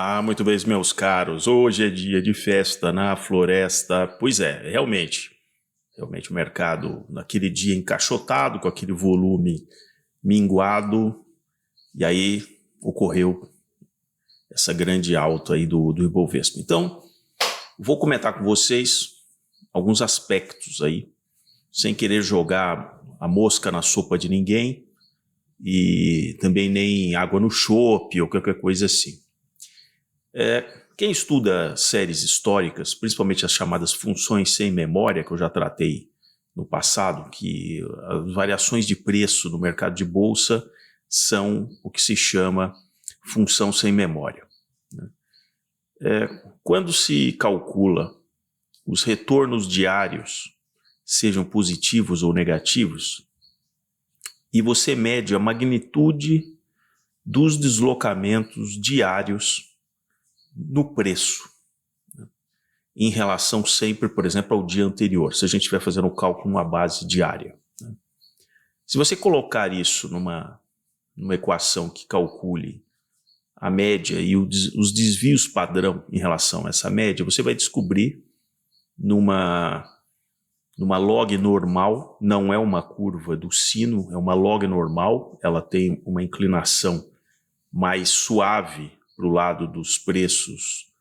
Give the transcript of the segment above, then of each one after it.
Ah, muito bem, meus caros. Hoje é dia de festa na floresta. Pois é, realmente o mercado naquele dia encaixotado, com aquele volume minguado, e aí ocorreu essa grande alta aí do Ibovespa. Então, vou comentar com vocês alguns aspectos aí, sem querer jogar a mosca na sopa de ninguém e também nem água no chope ou qualquer coisa assim. Quem estuda séries históricas, principalmente as chamadas funções sem memória, que eu já tratei no passado, que as variações de preço no mercado de bolsa são o que se chama função sem memória. Quando se calcula os retornos diários, sejam positivos ou negativos, e você mede a magnitude dos deslocamentos diários no preço, em relação sempre, por exemplo, ao dia anterior, se a gente estiver fazendo o cálculo numa base diária. Se você colocar isso numa equação que calcule a média e os desvios padrão em relação a essa média, você vai descobrir numa log normal, não é uma curva do sino, é uma log normal, ela tem uma inclinação mais suave para o lado dos preços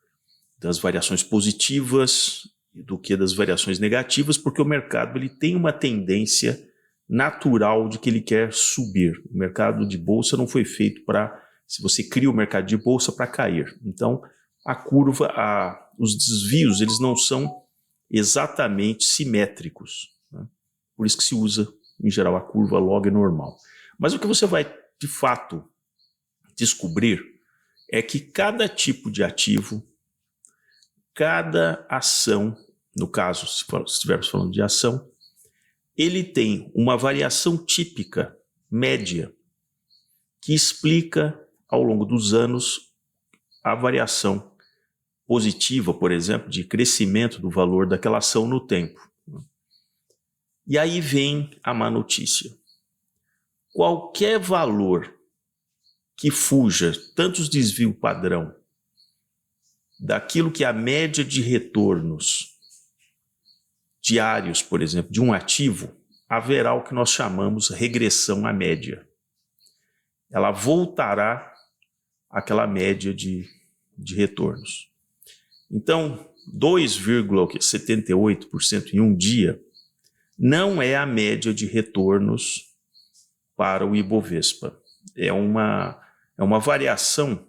das variações positivas do que das variações negativas, porque o mercado ele tem uma tendência natural de que ele quer subir. O mercado de bolsa não foi feito para, se você cria o mercado de bolsa, para cair. Então, a curva, os desvios, eles não são exatamente simétricos, né? Por isso que se usa, em geral, a curva log normal. Mas o que você vai, de fato, descobrir é que cada tipo de ativo, cada ação, no caso, se estivermos falando de ação, ele tem uma variação típica, média, que explica, ao longo dos anos, a variação positiva, por exemplo, de crescimento do valor daquela ação no tempo. E aí vem a má notícia. Qualquer valor que fuja tantos desvio padrão daquilo que é a média de retornos diários, por exemplo, de um ativo, haverá o que nós chamamos regressão à média. Ela voltará àquela média de retornos. Então, 2,78% em um dia não é a média de retornos para o Ibovespa. É uma variação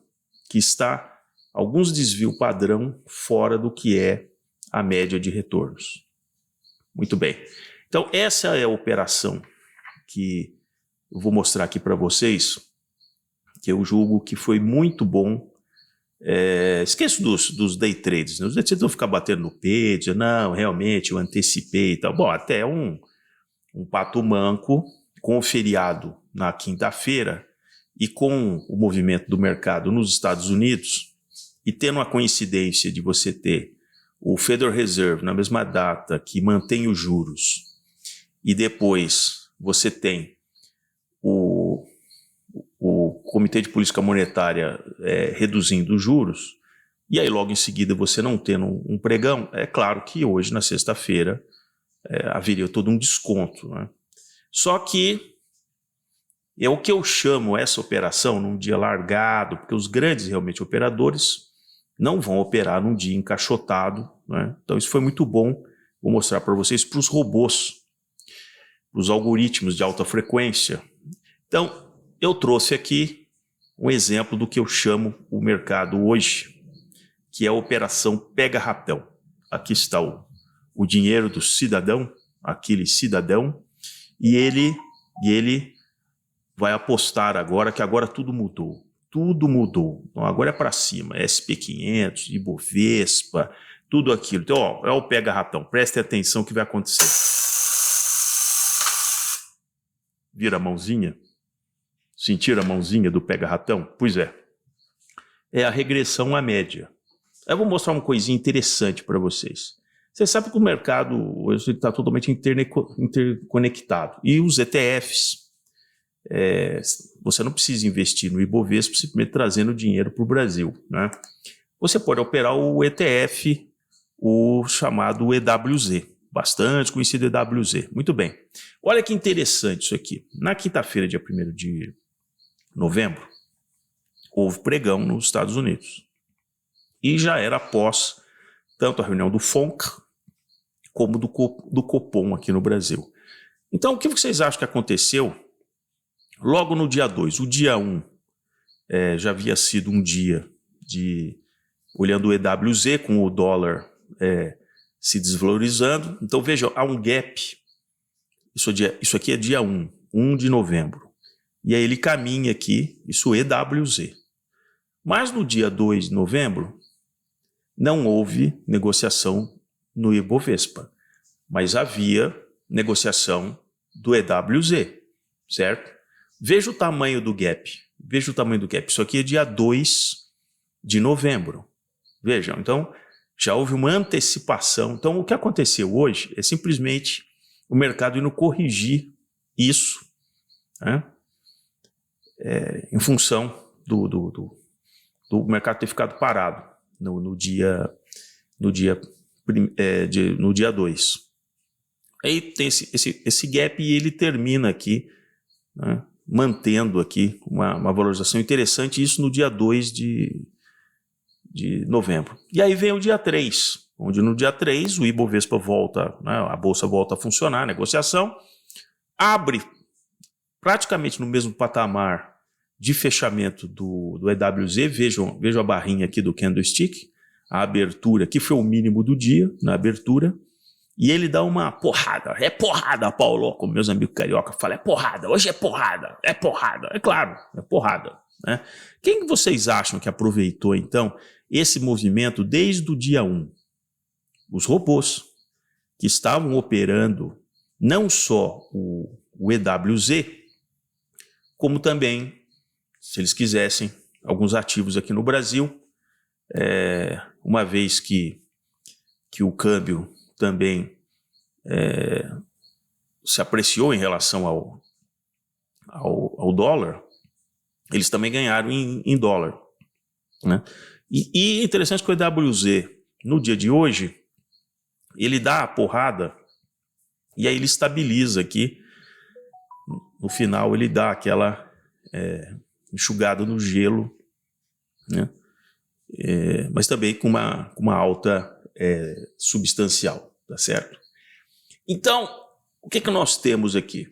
que está alguns desvio padrão fora do que é a média de retornos. Muito bem. Então, essa é a operação que eu vou mostrar aqui para vocês, que eu julgo que foi muito bom. Esqueço dos day trades, né? Os day trades vão ficar batendo no peito, não, realmente eu antecipei e tal. Bom, até um pato manco com o feriado na quinta-feira e com o movimento do mercado nos Estados Unidos, e tendo a coincidência de você ter o Federal Reserve na mesma data que mantém os juros, e depois você tem o Comitê de Política Monetária reduzindo os juros, e aí logo em seguida você não tendo um pregão, é claro que hoje, na sexta-feira, haveria todo um desconto, né? Só que é o que eu chamo essa operação num dia largado, porque os grandes realmente operadores não vão operar num dia encaixotado, né? Então isso foi muito bom. Vou mostrar para vocês para os robôs, para os algoritmos de alta frequência. Então eu trouxe aqui um exemplo do que eu chamo o mercado hoje, que é a operação pega-ratão. Aqui está o dinheiro do cidadão, aquele cidadão, e ele vai apostar agora que agora tudo mudou. Tudo mudou. Então agora é para cima. SP500, Ibovespa, tudo aquilo. Então, é o pega-ratão. Prestem atenção o que vai acontecer. Vira a mãozinha? Sentiram a mãozinha do pega-ratão? Pois é. É a regressão à média. Eu vou mostrar uma coisinha interessante para vocês. Você sabe que o mercado hoje está totalmente interconectado. E os ETFs você não precisa investir no Ibovespa simplesmente trazendo dinheiro para o Brasil, né? Você pode operar o ETF, o chamado EWZ, bastante conhecido EWZ. Muito bem. Olha que interessante isso aqui. Na quinta-feira, dia 1º de novembro, houve pregão nos Estados Unidos. E já era após tanto a reunião do FONC como do Copom aqui no Brasil. Então, o que vocês acham que aconteceu logo no dia 2? O dia 1 já havia sido um dia de... olhando o EWZ com o dólar se desvalorizando. Então, veja, há um gap. Isso aqui é dia 1 de novembro. E aí ele caminha aqui, isso EWZ. Mas no dia 2 de novembro, não houve negociação no Ibovespa, mas havia negociação do EWZ, certo? Veja o tamanho do gap. Veja o tamanho do gap. Isso aqui é dia 2 de novembro. Vejam, então já houve uma antecipação. Então o que aconteceu hoje é simplesmente o mercado indo corrigir isso, né? Em função do mercado ter ficado parado no dia 2. Aí tem esse gap e ele termina aqui, né, mantendo aqui uma valorização interessante, isso no dia 2 de novembro. E aí vem o dia 3, onde no dia 3 o Ibovespa volta, né, a bolsa volta a funcionar, a negociação, abre praticamente no mesmo patamar de fechamento do EWZ. Vejam a barrinha aqui do candlestick, a abertura, que foi o mínimo do dia na abertura, e ele dá uma porrada. É porrada, Paulo, como meus amigos carioca falam, é porrada, hoje é porrada, é claro, é porrada, né? Quem vocês acham que aproveitou, então, esse movimento desde o dia 1? Os robôs, que estavam operando não só o EWZ, como também, se eles quisessem, alguns ativos aqui no Brasil, uma vez que o câmbio também se apreciou em relação ao dólar, eles também ganharam em dólar, né? E é interessante que o EWZ, no dia de hoje, ele dá a porrada e aí ele estabiliza aqui. No final ele dá aquela enxugada no gelo, né? Mas também com uma alta substancial, tá certo? Então, o que nós temos aqui?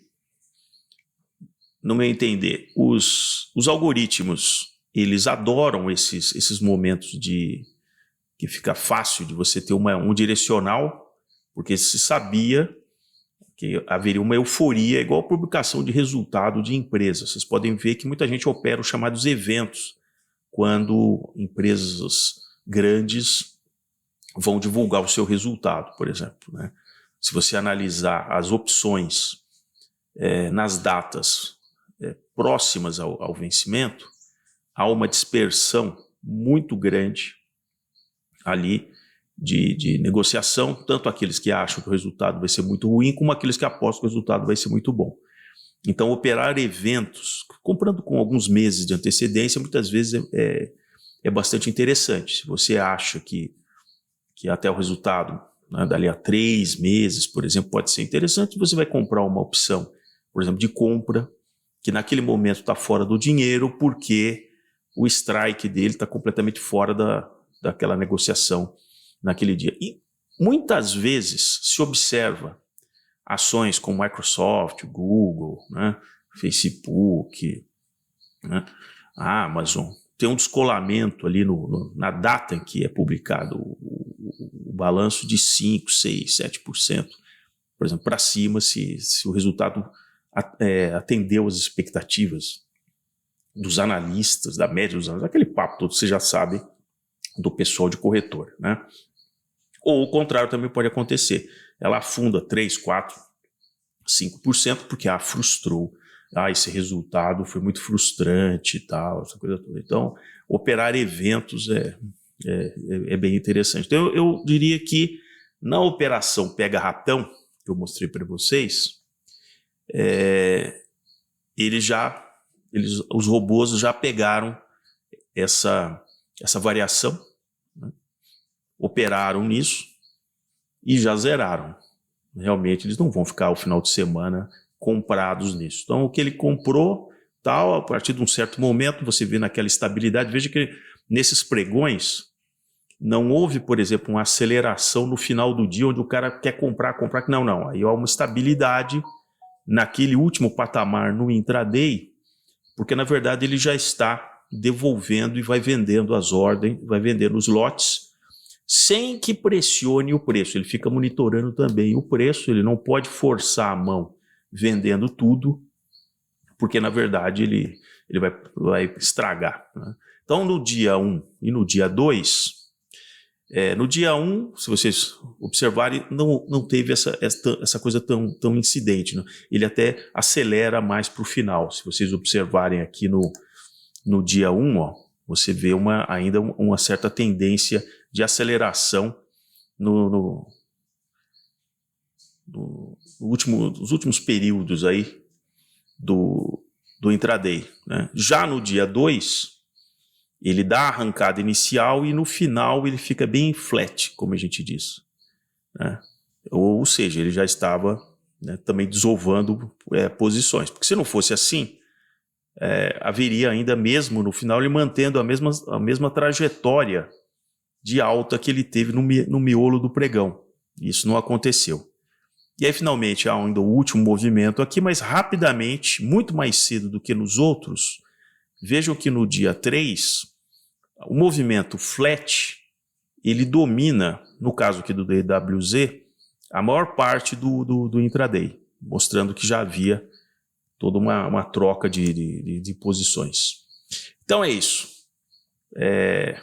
No meu entender, os algoritmos, eles adoram esses momentos que fica fácil de você ter um direcional, porque se sabia que haveria uma euforia, igual a publicação de resultado de empresas. Vocês podem ver que muita gente opera os chamados eventos, quando empresas grandes vão divulgar o seu resultado, por exemplo, né? Se você analisar as opções nas datas próximas ao vencimento, há uma dispersão muito grande ali de negociação, tanto aqueles que acham que o resultado vai ser muito ruim, como aqueles que apostam que o resultado vai ser muito bom. Então, operar eventos, comprando com alguns meses de antecedência, muitas vezes é bastante interessante. Se você acha que até o resultado, né, dali a 3 meses, por exemplo, pode ser interessante, você vai comprar uma opção, por exemplo, de compra, que naquele momento está fora do dinheiro, porque o strike dele está completamente fora daquela negociação naquele dia. E muitas vezes se observa ações como Microsoft, Google, né, Facebook, né, a Amazon, tem um descolamento ali na data em que é publicado o balanço de 5%, 6%, 7%, por exemplo, para cima, se o resultado atendeu as expectativas dos analistas, da média dos analistas, aquele papo todo, você já sabe, do pessoal de corretor, né? Ou o contrário também pode acontecer. Ela afunda 3%, 4%, 5%, porque frustrou. Esse resultado foi muito frustrante e tal, essa coisa toda. Então, operar eventos é bem interessante. Então, eu diria que na operação pega-ratão, que eu mostrei para vocês, os robôs já pegaram essa variação, né? Operaram nisso e já zeraram. Realmente eles não vão ficar o final de semana comprados nisso. Então o que ele comprou, tal, a partir de um certo momento você vê naquela estabilidade. Veja que nesses pregões não houve, por exemplo, uma aceleração no final do dia onde o cara quer comprar, não. Aí há uma estabilidade naquele último patamar no intraday, porque na verdade ele já está devolvendo e vai vendendo as ordens, vai vendendo os lotes, sem que pressione o preço. Ele fica monitorando também o preço, ele não pode forçar a mão vendendo tudo, porque na verdade ele vai estragar, né? Então no dia 1 e no dia 2, no dia 1, se vocês observarem, não teve essa coisa tão incidente, né? Ele até acelera mais para o final. Se vocês observarem aqui no dia 1, ó, você vê ainda uma certa tendência de aceleração nos últimos períodos aí do intraday, né? Já no dia 2, ele dá a arrancada inicial e no final ele fica bem flat, como a gente diz, né? Ou seja, ele já estava, né, também desovando posições, porque se não fosse assim, haveria ainda mesmo no final ele mantendo a mesma trajetória de alta que ele teve no miolo do pregão. Isso não aconteceu. E aí finalmente há ainda o último movimento aqui, mas rapidamente, muito mais cedo do que nos outros. Vejam que no dia 3, o movimento flat, ele domina, no caso aqui do DWZ, a maior parte do intraday, mostrando que já havia toda uma troca de posições. Então é isso.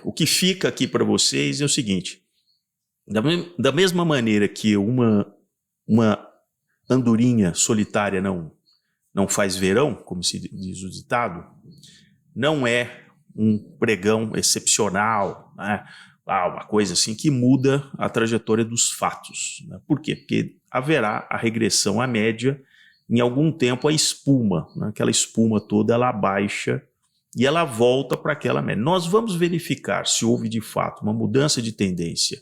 O que fica aqui para vocês é o seguinte: da mesma maneira que uma andorinha solitária não faz verão, como se diz o ditado, não é um pregão excepcional, né? Uma coisa assim que muda a trajetória dos fatos, né? Por quê? Porque haverá a regressão à média, em algum tempo a espuma, né? Aquela espuma toda ela baixa e ela volta para aquela média. Nós vamos verificar se houve de fato uma mudança de tendência,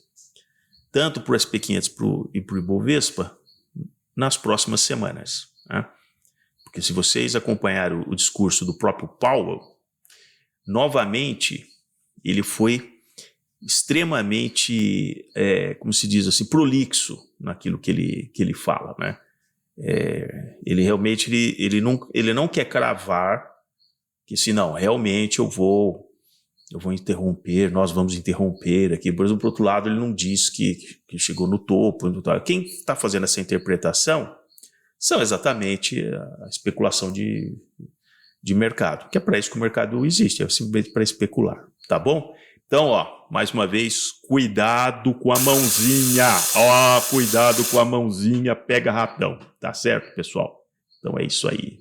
tanto para o SP500 e para o Ibovespa, nas próximas semanas, né? Porque se vocês acompanharam o discurso do próprio Powell, novamente ele foi extremamente, como se diz assim, prolixo naquilo que ele fala, né? Ele realmente ele não quer cravar que se não, realmente eu vou interromper, nós vamos interromper aqui. Por exemplo, por outro lado, ele não diz que chegou no topo. Quem está fazendo essa interpretação são exatamente a especulação de mercado, que é para isso que o mercado existe, é simplesmente para especular, tá bom? Então, mais uma vez, cuidado com a mãozinha, cuidado com a mãozinha, pega rapidão, tá certo, pessoal? Então é isso aí.